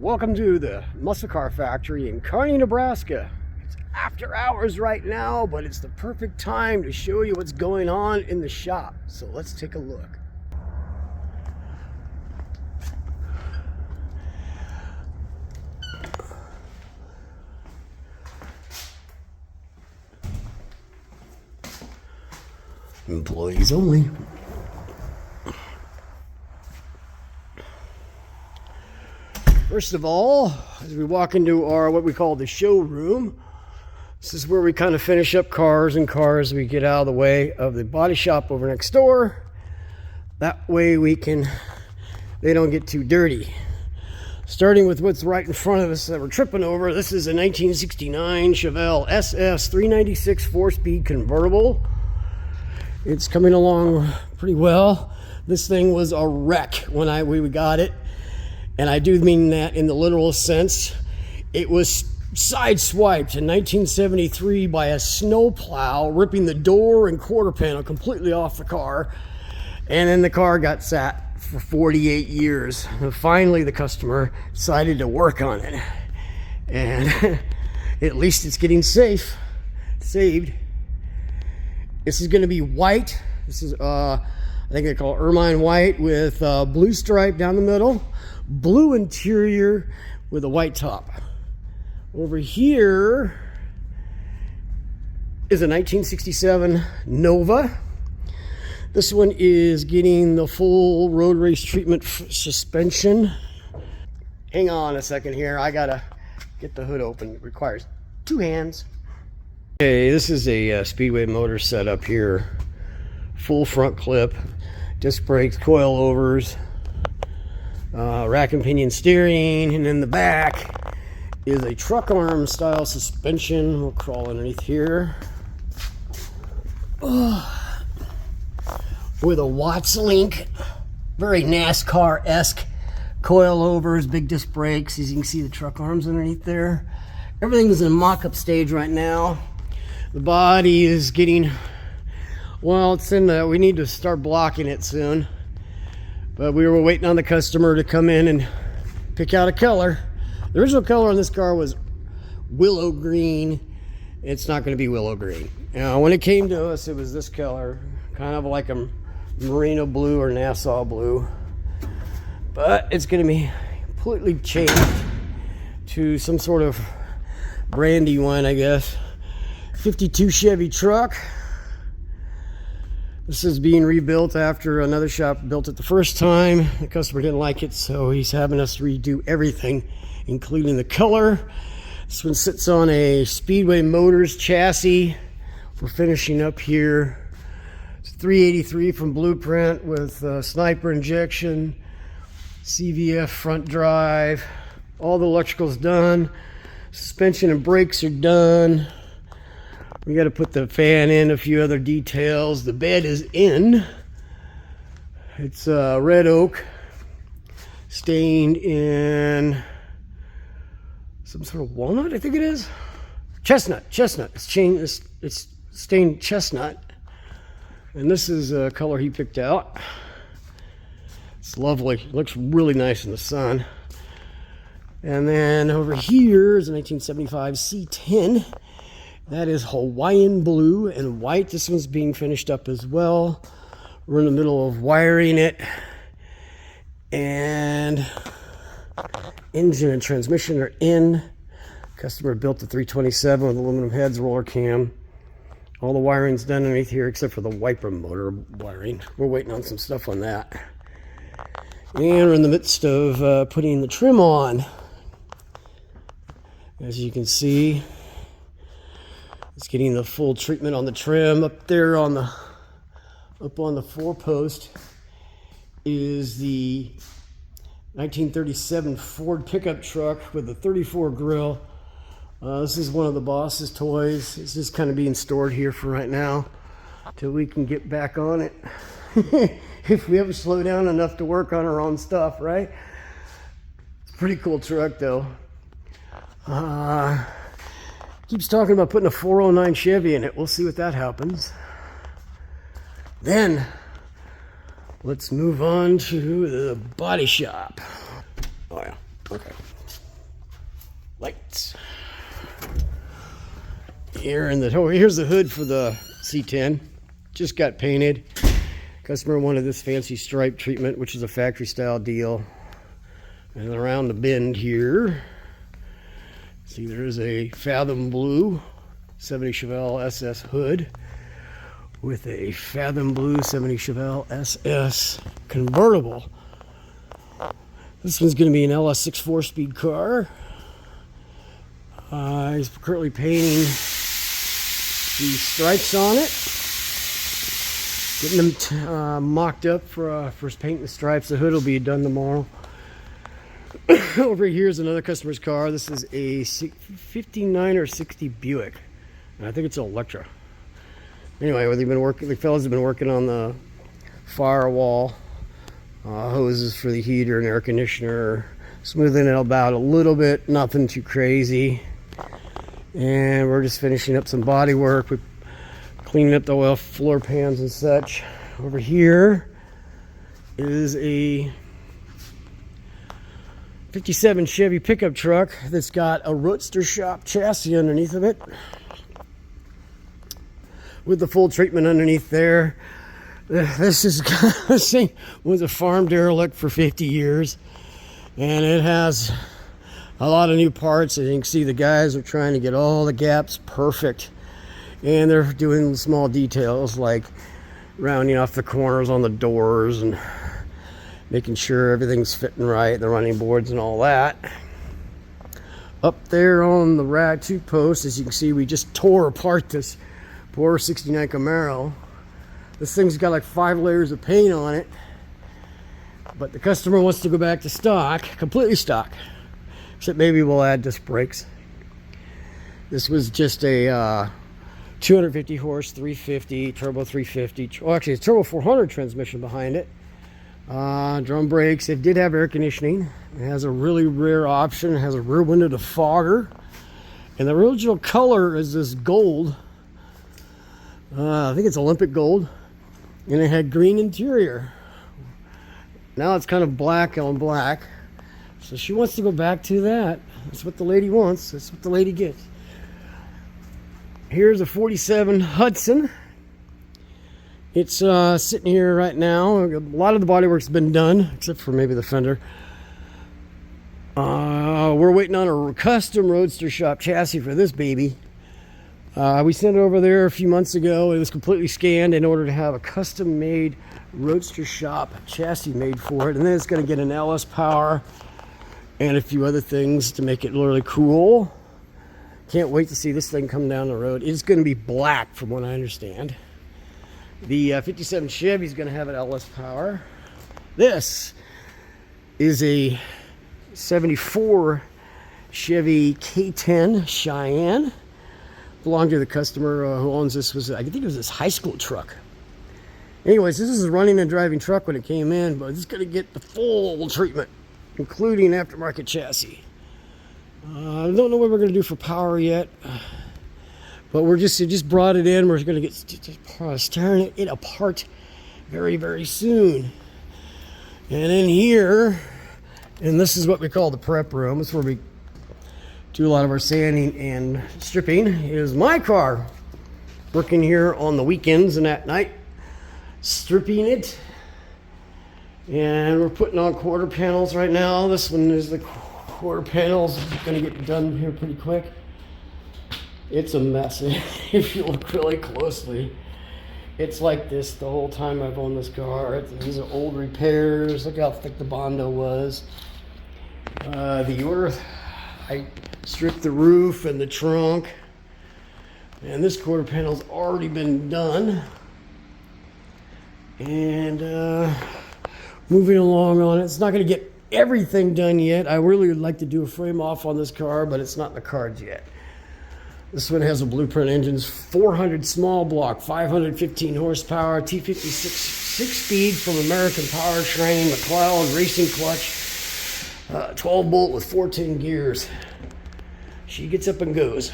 Welcome to the muscle car factory in Kearney, Nebraska. It's after hours right now, but it's the perfect time to show you what's going on in the shop. So let's take a look. Employees only. First of all, as we walk into our what we call the showroom, this is where we kind of finish up cars. We get out of the way of the body shop over next door. That way they don't get too dirty. Starting with what's right in front of us that we're tripping over, this is a 1969 Chevelle SS 396 4-speed convertible. It's coming along pretty well. This thing was a wreck when we got it. And I do mean that in the literal sense. It was sideswiped in 1973 by a snowplow, ripping the door and quarter panel completely off the car. And then the car got sat for 48 years. And finally, the customer decided to work on it. And at least it's getting saved. This is going to be white. This is, I think they call it ermine white with blue stripe down the middle. Blue interior with a white top. Over here is a 1967 Nova. This one is getting the full road race treatment suspension. Hang on a second here. I gotta get the hood open. It requires two hands. Okay, this is a Speedway motor setup here. Full front clip, disc brakes, coilovers. Rack and pinion steering, and in the back is a truck arm style suspension. We'll crawl underneath here with a Watts link, very NASCAR-esque coilovers, big disc brakes. As you can see, the truck arms underneath there. Everything is in mock-up stage right now. The body is getting, well, it's in the, we need to start blocking it soon. But we were waiting on the customer to come in and pick out a color. The original color on this car was willow green. It's not going to be willow green. Now, when it came to us, it was this color, kind of like a merino blue or Nassau blue. But it's going to be completely changed to some sort of brandy one, I guess. 52 Chevy truck. This is being rebuilt after another shop built it the first time. The customer didn't like it, so he's having us redo everything, including the color. This one sits on a Speedway Motors chassis. We're finishing up here. It's 383 from Blueprint with sniper injection, CVF front drive. All the electrical's done. Suspension and brakes are done. We got to put the fan in, a few other details. The bed is in. It's red oak, stained in some sort of walnut, I think it is. Chestnut. It's stained chestnut. And this is a color he picked out. It's lovely. It looks really nice in the sun. And then over here is a 1975 C10. That is Hawaiian blue and white. This one's being finished up as well. We're in the middle of wiring it. And engine and transmission are in. Customer built the 327 with aluminum heads, roller cam. All the wiring's done underneath here except for the wiper motor wiring. We're waiting on some stuff on that. And we're in the midst of putting the trim on. As you can see, it's getting the full treatment on the trim. Up there on the four post is the 1937 Ford pickup truck with the 34 grill. This is one of the boss's toys. It's just kind of being stored here for right now till we can get back on it. If we ever slow down enough to work on our own stuff, right? It's a pretty cool truck though. Keeps talking about putting a 409 Chevy in it. We'll see what that happens. Then let's move on to the body shop. Oh yeah. Okay. Lights. Here's the hood for the C10. Just got painted. Customer wanted this fancy stripe treatment, which is a factory style deal. And around the bend here, see there's a Fathom Blue 70 Chevelle SS hood with a Fathom Blue 70 Chevelle SS convertible. This one's going to be an LS6 4-speed car. He's currently painting the stripes on it. Getting them mocked up for painting the stripes. The hood will be done tomorrow. Over here is another customer's car. This is a 59 or 60 Buick. I think it's an Electra. Anyway, the fellas have been working on the firewall, hoses for the heater and air conditioner, smoothing it about a little bit, nothing too crazy. And we're just finishing up some body work with cleaning up the oil floor pans and such. Over here is a 57 Chevy pickup truck that's got a Roadster Shop chassis underneath of it with the full treatment underneath there. This thing was a farm derelict for 50 years, and it has a lot of new parts. And you can see the guys are trying to get all the gaps perfect, and they're doing small details like rounding off the corners on the doors and making sure everything's fitting right, the running boards and all that. Up there on the rag 2 post, as you can see, we just tore apart this poor 69 Camaro. This thing's got like 5 layers of paint on it, but the customer wants to go back to stock, completely stock, except maybe we'll add disc brakes. This was just a 250 horse 350 turbo 350. Oh, actually, it's turbo 400 transmission behind it. Drum brakes. It did have air conditioning. It has a really rare option. It has a rear window defogger, and the original color is this gold. I think it's Olympic gold, and it had green interior. Now it's kind of black on black, so she wants to go back to that. That's what the lady wants. That's what the lady gets. Here's a 47 Hudson. It's sitting here right now. A lot of the bodywork's been done, except for maybe the fender. We're waiting on a custom Roadster Shop chassis for this baby. We sent it over there a few months ago. It was completely scanned in order to have a custom-made Roadster Shop chassis made for it. And then it's going to get an LS power and a few other things to make it really cool. Can't wait to see this thing come down the road. It's going to be black, from what I understand. The 57 Chevy is going to have an LS power. This is a 74 Chevy K10 Cheyenne. Belonged to the customer who owns this. I think it was his high school truck. Anyways, this is a running and driving truck when it came in, but it's going to get the full treatment, including aftermarket chassis. I don't know what we're going to do for power yet, but we just brought it in. We're going to get tearing it apart very, very soon. And in here, and this is what we call the prep room. It's where we do a lot of our sanding and stripping. Is my car working here on the weekends and at night, stripping it. And we're putting on quarter panels right now. This one is the quarter panels. Going to get done here pretty quick. It's a mess. If you look really closely, it's like this the whole time I've owned this car. These are old repairs. Look how thick the Bondo was. I stripped the roof and the trunk, and this quarter panel's already been done. And moving along on it. It's not going to get everything done yet. I really would like to do a frame off on this car, but it's not in the cards yet. This one has a Blueprint engines, 400 small block, 515 horsepower, T56 6-speed from American Powertrain, McLeod racing clutch, 12 bolt with 14 gears. She gets up and goes.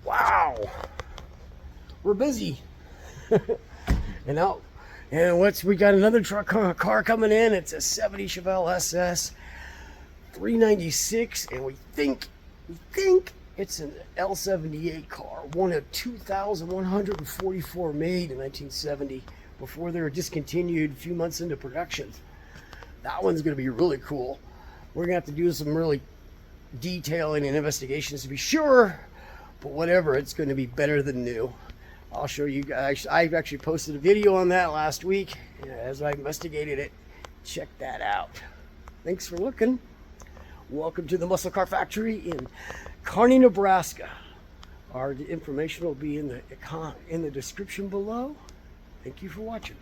Wow, we're busy. and And we got another car coming in. It's a 70 Chevelle SS 396, and we think it's an L78 car, one of 2,144 made in 1970 before they were discontinued a few months into production. That one's going to be really cool. We're going to have to do some really detailing and investigations to be sure, but whatever, it's going to be better than new. I'll show you guys. I actually posted a video on that last week as I investigated it. Check that out. Thanks for looking. Welcome to the Muscle Car Factory in Kearney, Nebraska. Our information will be in the description below. Thank you for watching.